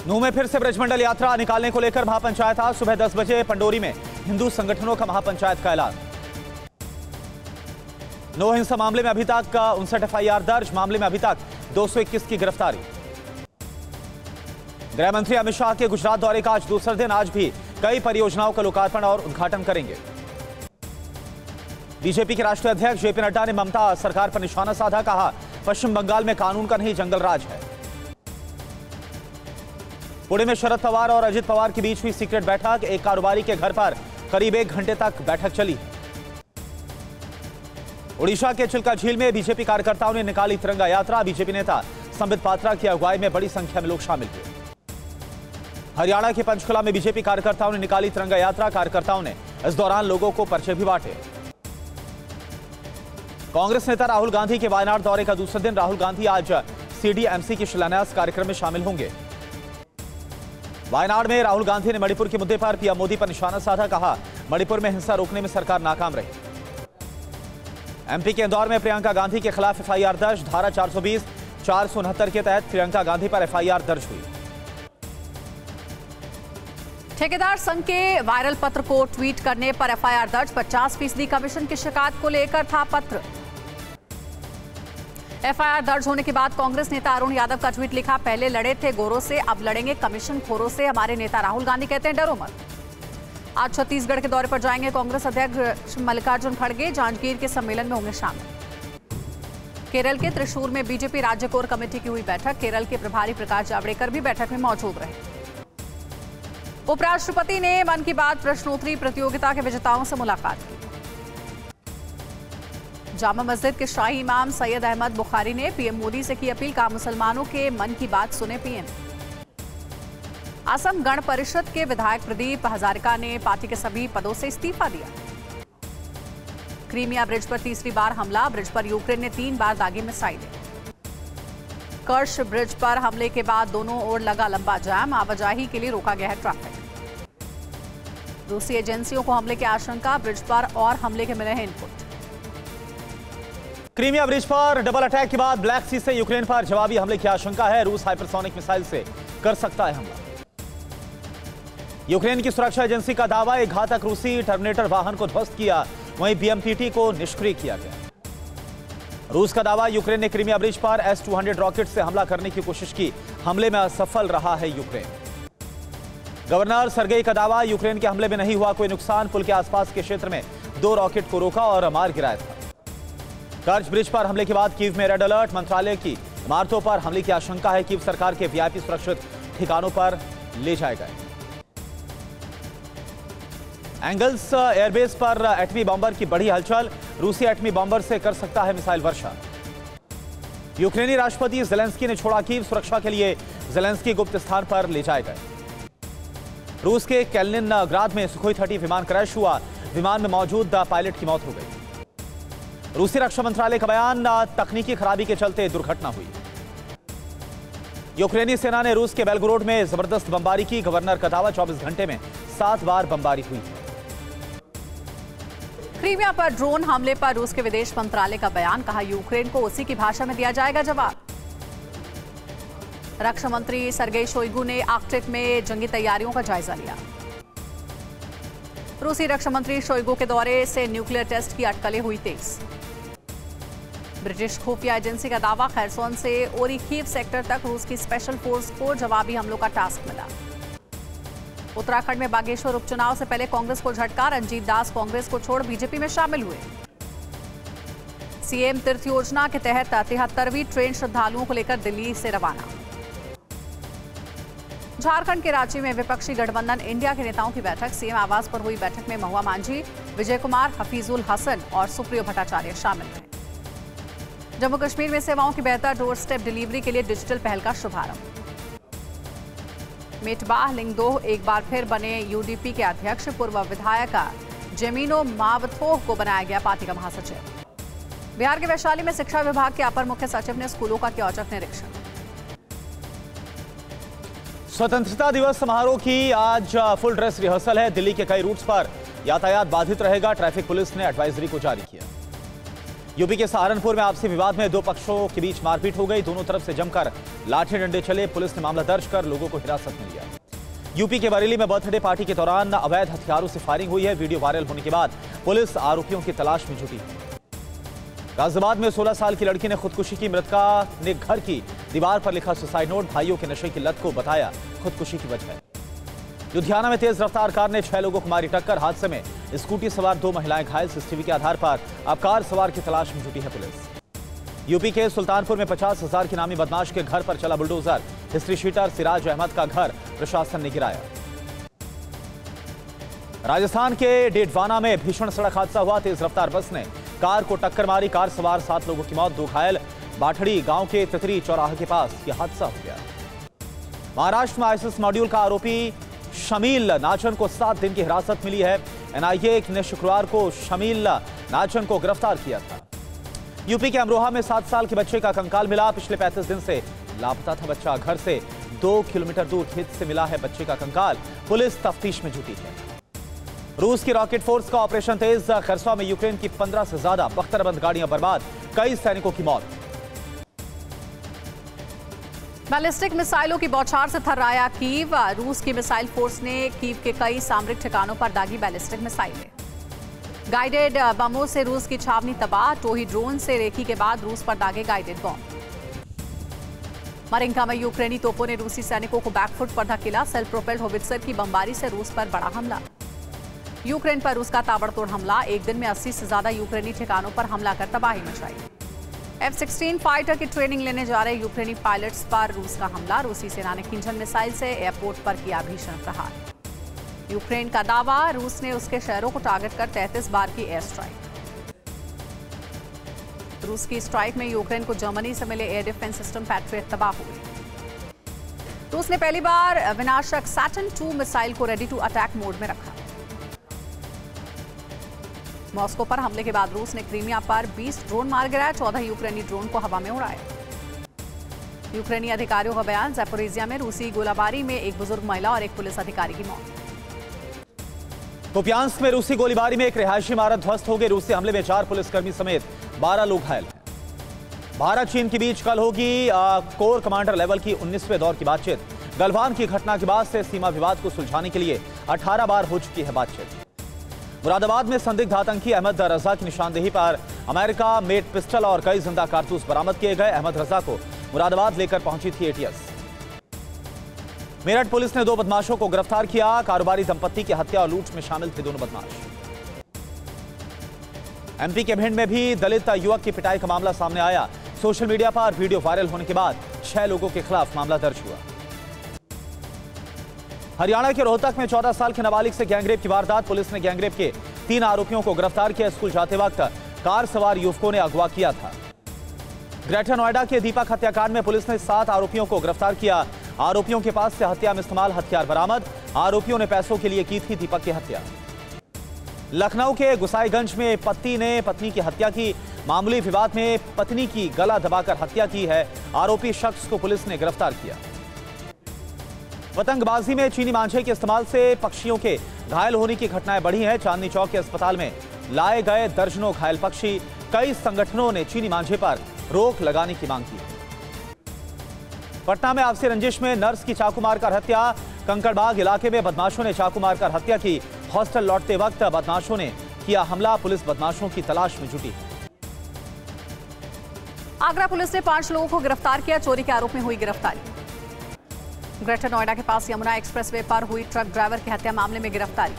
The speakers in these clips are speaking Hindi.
नूह में फिर से ब्रजमंडल यात्रा निकालने को लेकर महापंचायत आज सुबह 10 बजे पंडोरी में हिंदू संगठनों का महापंचायत का ऐलान। नूह हिंसा मामले में अभी तक 59 एफआईआर दर्ज, मामले में अभी तक 221 की गिरफ्तारी। गृह मंत्री अमित शाह के गुजरात दौरे का आज दूसरा दिन, आज भी कई परियोजनाओं का लोकार्पण और उद्घाटन करेंगे। बीजेपी के राष्ट्रीय अध्यक्ष जेपी नड्डा ने ममता सरकार पर निशाना साधा, कहा पश्चिम बंगाल में कानून का नहीं जंगल राज है। पुणे में शरद पवार और अजित पवार के बीच हुई सीक्रेट बैठक, एक कारोबारी के घर पर करीब 1 घंटे तक बैठक चली। ओडिशा के चिल्का झील में बीजेपी कार्यकर्ताओं ने निकाली तिरंगा यात्रा, बीजेपी नेता संबित पात्रा की अगुवाई में बड़ी संख्या में लोग शामिल हुए। हरियाणा के पंचकुला में बीजेपी कार्यकर्ताओं ने निकाली तिरंगा यात्रा, कार्यकर्ताओं ने इस दौरान लोगों को पर्चे भी बांटे। कांग्रेस नेता राहुल गांधी के वायनाड दौरे का दूसरा दिन, राहुल गांधी आज सीडीएमसी के शिलान्यास कार्यक्रम में शामिल होंगे। वायनाड में राहुल गांधी ने मणिपुर के मुद्दे पर पीएम मोदी पर निशाना साधा, कहा मणिपुर में हिंसा रोकने में सरकार नाकाम रही। एमपी के इंदौर में प्रियंका गांधी के खिलाफ एफआईआर दर्ज, धारा 420, 469 के तहत प्रियंका गांधी पर एफआईआर दर्ज हुई। ठेकेदार संघ के वायरल पत्र को ट्वीट करने पर एफआईआर दर्ज, 50% कमीशन की शिकायत को लेकर था पत्र। एफआईआर दर्ज होने के बाद कांग्रेस नेता अरुण यादव का ट्वीट लिखा, पहले लड़े थे गोरों से, अब लड़ेंगे कमीशन खोरों से। हमारे नेता राहुल गांधी कहते हैं डरो मत। आज छत्तीसगढ़ के दौरे पर जाएंगे कांग्रेस अध्यक्ष मल्लिकार्जुन खड़गे, जांजगीर के सम्मेलन में होंगे शामिल। केरल के त्रिशूर में बीजेपी राज्य कोर कमेटी की हुई बैठक, केरल के प्रभारी प्रकाश जावड़ेकर भी बैठक में मौजूद रहे। उपराष्ट्रपति ने मन की बात प्रश्नोत्तरी प्रतियोगिता के विजेताओं से मुलाकात की। जामा मस्जिद के शाही इमाम सैयद अहमद बुखारी ने पीएम मोदी से की अपील, कहा मुसलमानों के मन की बात सुने पीएम। असम गण परिषद के विधायक प्रदीप हजारिका ने पार्टी के सभी पदों से इस्तीफा दिया। क्रीमिया ब्रिज पर तीसरी बार हमला, ब्रिज पर यूक्रेन ने 3 बार दागी मिसाइलें। कर्श ब्रिज पर हमले के बाद दोनों ओर लगा लंबा जाम, आवाजाही के लिए रोका गया है ट्रैफिक। रूसी एजेंसियों को हमले की आशंका, ब्रिज पर और हमले के मिले हैं इनपुट। क्रीमिया ब्रिज पर डबल अटैक के बाद ब्लैक सी से यूक्रेन पर जवाबी हमले की आशंका है, रूस हाइपरसोनिक मिसाइल से कर सकता है हमला। यूक्रेन की सुरक्षा एजेंसी का दावा, एक घातक रूसी टर्मिनेटर वाहन को ध्वस्त किया, वहीं बीएमपीटी को निष्क्रिय किया गया। रूस का दावा, यूक्रेन ने क्रीमिया ब्रिज पर S-200 रॉकेट से हमला करने की कोशिश की, हमले में असफल रहा है यूक्रेन। गवर्नर सर्गेई का दावा, यूक्रेन के हमले में नहीं हुआ कोई नुकसान, पुल के आसपास के क्षेत्र में 2 रॉकेट को रोका और मार गिराया था। कर्च ब्रिज पर हमले के बाद कीव में रेड अलर्ट, मंत्रालय की इमारतों पर हमले की आशंका है, कीव सरकार के वीआईपी सुरक्षित ठिकानों पर ले जाए गए। एंगल्स एयरबेस पर एटमी बॉम्बर की बड़ी हलचल, रूसी एटमी बॉम्बर से कर सकता है मिसाइल वर्षा। यूक्रेनी राष्ट्रपति ज़ेलेंस्की ने छोड़ा कीव, सुरक्षा के लिए ज़ेलेंस्की गुप्त स्थान पर ले जाए गए। रूस के कैलिनिनग्राद में सुखोई 30 विमान क्रैश हुआ, विमान में मौजूद पायलट की मौत हो गई। रूसी रक्षा मंत्रालय का बयान, तकनीकी खराबी के चलते दुर्घटना हुई। यूक्रेनी सेना ने रूस के बेलगोरोड में जबरदस्त बमबारी की, गवर्नर का दावा 24 घंटे में 7 बार बमबारी हुई। क्रीमिया पर ड्रोन हमले पर रूस के विदेश मंत्रालय का बयान, कहा यूक्रेन को उसी की भाषा में दिया जाएगा जवाब। रक्षा मंत्री सर्गेई शोइगु ने आर्कटिक में जंगी तैयारियों का जायजा लिया। रूसी रक्षा मंत्री शोइगु के दौरे से न्यूक्लियर टेस्ट की अटकलें हुई तेज। ब्रिटिश खुफिया एजेंसी का दावा, खैरसोन से ओरिखीव सेक्टर तक रूस की स्पेशल फोर्स को जवाबी हमलों का टास्क मिला। उत्तराखंड में बागेश्वर उपचुनाव से पहले कांग्रेस को झटका, रंजीत दास कांग्रेस को छोड़ बीजेपी में शामिल हुए। सीएम तीर्थ योजना के तहत 73वीं ट्रेन श्रद्धालुओं को लेकर दिल्ली से रवाना। झारखंड के रांची में विपक्षी गठबंधन इंडिया के नेताओं की बैठक, सीएम आवास पर हुई बैठक में महुआ मांझी, विजय कुमार, हफीजुल हसन और सुप्रियो भट्टाचार्य शामिल रहे। जम्मू कश्मीर में सेवाओं की बेहतर डोर स्टेप डिलीवरी के लिए डिजिटल पहल का शुभारंभ। मेटबाह लिंगदोह एक बार फिर बने यूडीपी के अध्यक्ष, पूर्व विधायक जेमिनो मावथोह को बनाया गया पार्टी का महासचिव। बिहार के वैशाली में शिक्षा विभाग के अपर मुख्य सचिव ने स्कूलों का किया औचक निरीक्षण। स्वतंत्रता दिवस समारोह की आज फुल ड्रेस रिहर्सल है, दिल्ली के कई रूट्स पर यातायात बाधित रहेगा, ट्रैफिक पुलिस ने एडवाइजरी को जारी किया। यूपी के सहारनपुर में आपसी विवाद में दो पक्षों के बीच मारपीट हो गई। दोनों तरफ से जमकर लाठी डंडे चले। पुलिस ने मामला दर्ज कर लोगों को हिरासत में लिया। यूपी के बरेली में बर्थडे पार्टी के दौरान अवैध हथियारों से फायरिंग हुई है। वीडियो वायरल होने के बाद पुलिस आरोपियों की तलाश में जुटी है। गाजियाबाद में 16 साल की लड़की ने खुदकुशी की। मृतका ने घर की दीवार पर लिखा सुसाइड नोट। भाइयों के नशे की लत को बताया खुदकुशी की वजह। लुधियाना में तेज रफ्तार कार ने 6 लोगों को मारी टक्कर। हादसे में स्कूटी सवार 2 महिलाएं घायल। सीसीटीवी के आधार पर अब कार सवार की तलाश में जुटी है पुलिस। यूपी के सुल्तानपुर में 50,000 के नामी बदमाश के घर पर चला bulldozer. History sheeter Siraj Ahmad का घर प्रशासन ने गिराया। राजस्थान के डेडवाना में भीषण सड़क हादसा हुआ। तेज रफ्तार बस ने कार को टक्कर मारी। कार सवार 7 लोगों की मौत, 2 घायल। बाठड़ी गांव के तितरी चौराहे के पास यह हादसा हो गया। महाराष्ट्र में आईएसआईएस मॉड्यूल का आरोपी शमील नाचन को 7 दिन की हिरासत मिली है। एनआईए ने शुक्रवार को शमील नाचन को गिरफ्तार किया था। यूपी के अमरोहा में 7 साल के बच्चे का कंकाल मिला। पिछले 35 दिन से लापता था बच्चा। घर से 2 किलोमीटर दूर खेत से मिला है बच्चे का कंकाल। पुलिस तफ्तीश में जुटी है। रूस की रॉकेट फोर्स का ऑपरेशन तेज। खरसवा में यूक्रेन की 15 से ज्यादा बख्तरबंद गाड़ियां बर्बाद, कई सैनिकों की मौत। बैलिस्टिक मिसाइलों की बौछार से थर्राया कीव। रूस की मिसाइल फोर्स ने कीव के कई सामरिक ठिकानों पर दागी बैलिस्टिक मिसाइलें। गाइडेड बमों से रूस की छावनी तबाह। टोही ड्रोन से रेकी के बाद रूस पर दागे गाइडेड बम। मरिंका में यूक्रेनी तोपों ने रूसी सैनिकों को बैकफुट पर धकेला। सेल्फ प्रोपेल्ड होवित्जर की बमबारी से रूस पर बड़ा हमला। यूक्रेन पर रूस का ताबड़तोड़ हमला। एक दिन में 80 से ज्यादा यूक्रेनी ठिकानों पर हमला कर तबाही मचाई। F-16 फाइटर की ट्रेनिंग लेने जा रहे यूक्रेनी पायलट्स पर रूस का हमला। रूसी सेना ने किंजल मिसाइल से एयरपोर्ट पर किया भीषण प्रहार। यूक्रेन का दावा, रूस ने उसके शहरों को टारगेट कर 33 बार की एयर स्ट्राइक। रूस की स्ट्राइक में यूक्रेन को जर्मनी से मिले एयर डिफेंस सिस्टम पैट्रियट तबाह हुए। रूस ने पहली बार विनाशक सैटर्न 2 मिसाइल को रेडी टू अटैक मोड में रखा। मॉस्को पर हमले के बाद रूस ने क्रीमिया पर 20 ड्रोन मार गिराया। 14 यूक्रेनी ड्रोन को हवा में उड़ाया। यूक्रेनी अधिकारियों का बयान, ज़ैपोरिजिया में रूसी गोलाबारी में एक बुजुर्ग महिला और एक पुलिस अधिकारी की मौत। कुपियांस्क में रूसी गोलीबारी में एक रिहायशी इमारत ध्वस्त हो गई। रूसी हमले में 4 पुलिसकर्मी समेत 12 लोग घायल हैं। भारत चीन के बीच कल होगी कोर कमांडर लेवल की 19वें दौर की बातचीत। गलवान की घटना के बाद से सीमा विवाद को सुलझाने के लिए 18 बार हो चुकी है बातचीत। मुरादाबाद में संदिग्ध आतंकी अहमद रजा की निशानदेही पर अमेरिका मेड पिस्टल और कई जिंदा कारतूस बरामद किए गए। अहमद रजा को मुरादाबाद लेकर पहुंची थी एटीएस। मेरठ पुलिस ने 2 बदमाशों को गिरफ्तार किया। कारोबारी दंपत्ति की हत्या और लूट में शामिल थे दोनों बदमाश। एमपी के भिंड में भी दलित युवक की पिटाई का मामला सामने आया। सोशल मीडिया पर वीडियो वायरल होने के बाद 6 लोगों के खिलाफ मामला दर्ज हुआ। हरियाणा के रोहतक में 14 साल के नाबालिग से गैंगरेप की वारदात। पुलिस ने गैंगरेप के 3 आरोपियों को गिरफ्तार किया। स्कूल जाते वक्त कार सवार युवकों ने अगवा किया था। ग्रेटर नोएडा के दीपक हत्याकांड में पुलिस ने 7 आरोपियों को गिरफ्तार किया। आरोपियों के पास से हत्या में इस्तेमाल हथियार बरामद। आरोपियों ने पैसों के लिए की थी दीपक की हत्या। लखनऊ के गुसाईगंज में पति ने पत्नी की हत्या की। मामूली विवाद में पत्नी की गला दबाकर हत्या की है। आरोपी शख्स को पुलिस ने गिरफ्तार किया। पतंगबाजी में चीनी मांझे के इस्तेमाल से पक्षियों के घायल होने की घटनाएं बढ़ी हैं। चांदनी चौक के अस्पताल में लाए गए दर्जनों घायल पक्षी। कई संगठनों ने चीनी मांझे पर रोक लगाने की मांग की। पटना में आपसी रंजिश में नर्स की चाकू मारकर हत्या। कंकड़बाग इलाके में बदमाशों ने चाकू मारकर हत्या की। हॉस्टल लौटते वक्त बदमाशों ने किया हमला। पुलिस बदमाशों की तलाश में जुटी। आगरा पुलिस ने 5 लोगों को गिरफ्तार किया। चोरी के आरोप में हुई गिरफ्तारी। ग्रेटर नोएडा के पास यमुना एक्सप्रेसवे पर हुई ट्रक ड्राइवर की हत्या मामले में गिरफ्तारी।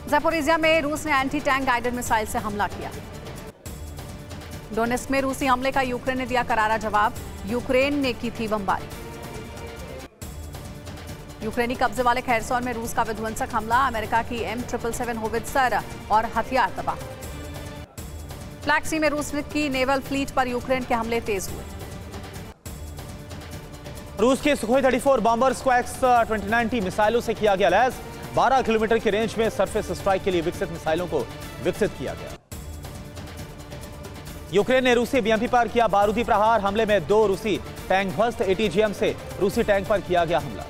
ज़ैपोरिजिया में रूस ने एंटी टैंक गाइडेड मिसाइल से हमला किया। डोनेस्क में रूसी हमले का यूक्रेन ने दिया करारा जवाब। यूक्रेन ने की थी बमबारी। यूक्रेनी कब्जे वाले खैरसौन में रूस का विध्वंसक हमला। अमेरिका की M777 होवित्जर और हथियार तबाह। ब्लैक सी में रूस की नेवल फ्लीट पर यूक्रेन के हमले तेज हुए। रूस के सुखोई 34 बॉम्बर्स को X-2090 मिसाइलों से किया गया लैस। 12 किलोमीटर की रेंज में सरफेस स्ट्राइक के लिए विकसित मिसाइलों को विकसित किया गया। यूक्रेन ने रूसी बीएमपी पर किया बारूदी प्रहार। हमले में 2 रूसी टैंक ध्वस्त। ATGM से रूसी टैंक पर किया गया हमला।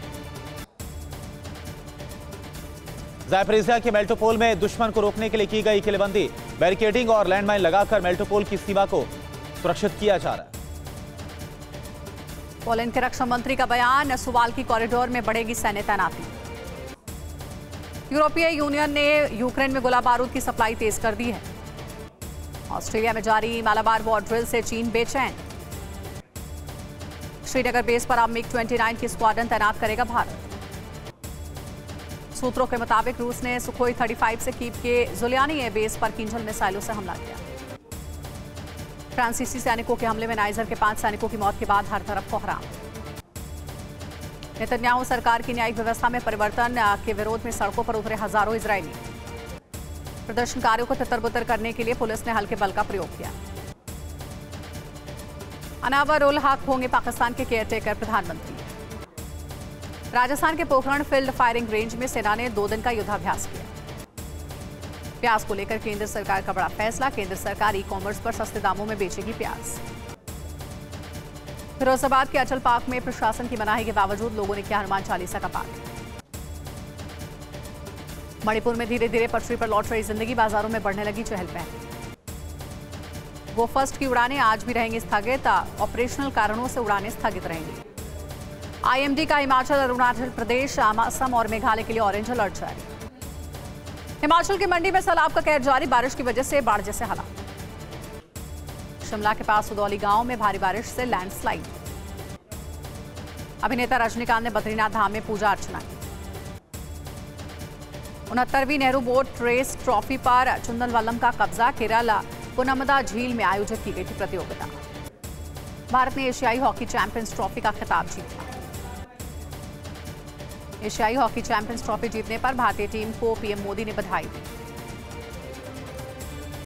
ज़ैपोरिजिया के मेल्टोपोल में दुश्मन को रोकने के लिए की गई किलेबंदी। बैरिकेडिंग और लैंडमाइन लगाकर मेल्टोपोल की सीमा को सुरक्षित किया जा रहा है। पोलैंड के रक्षा मंत्री का बयान, सुवाल्की कॉरिडोर में बढ़ेगी सैन्य तैनाती। यूरोपीय यूनियन ने यूक्रेन में गोला बारूद की सप्लाई तेज कर दी है। ऑस्ट्रेलिया में जारी मालाबार वॉर ड्रिल से चीन बेचैन। श्रीनगर बेस पर अब मिग-29 की स्क्वाड्रन तैनात करेगा भारत। सूत्रों के मुताबिक रूस ने सुखोई 35 से कीव के जुलियानी एयर बेस पर किंजल मिसाइलों से हमला किया। फ्रांसीसी सैनिकों के हमले में नाइजर के 5 सैनिकों की मौत के बाद हर तरफ कोहराम। नेतन्याहू सरकार की न्यायिक व्यवस्था में परिवर्तन के विरोध में सड़कों पर उतरे हजारों इजरायली। प्रदर्शनकारियों को तितर-बितर करने के लिए पुलिस ने हल्के बल का प्रयोग किया। अनावर उल हक होंगे पाकिस्तान के केयरटेकर प्रधानमंत्री। राजस्थान के पोखरण फील्ड फायरिंग रेंज में सेना ने 2 दिन का युद्धाभ्यास किया। प्याज को लेकर केंद्र सरकार का बड़ा फैसला, केंद्र सरकार ई कॉमर्स पर सस्ते दामों में बेचेगी प्याज। फिरोजाबाद के अचल पार्क में प्रशासन की मनाही के बावजूद लोगों ने किया हनुमान चालीसा का पाठ। मणिपुर में धीरे धीरे पटरी पर लौट रही जिंदगी, बाजारों में बढ़ने लगी चहल पहल। गो फर्स्ट की उड़ानें आज भी रहेंगी स्थगित, ऑपरेशनल कारणों से उड़ानें स्थगित रहेंगी। आईएमडी का हिमाचल, अरुणाचल प्रदेश, असम और मेघालय के लिए ऑरेंज अलर्ट जारी। हिमाचल की मंडी में सैलाब का कहर जारी, बारिश की वजह से बाढ़ जैसे हालात। शिमला के पास उदौली गांव में भारी बारिश से लैंडस्लाइड। अभिनेता रजनीकांत ने बद्रीनाथ धाम में पूजा अर्चना की। 69वीं नेहरू बोट रेस ट्रॉफी पर चुंदन वल्लम का कब्जा, केरल पुनमदा झील में आयोजित की गई थी प्रतियोगिता। भारत ने एशियाई हॉकी चैंपियंस ट्रॉफी का खिताब जीता। एशियाई हॉकी चैंपियंस ट्रॉफी जीतने पर भारतीय टीम को पीएम मोदी ने बधाई दी।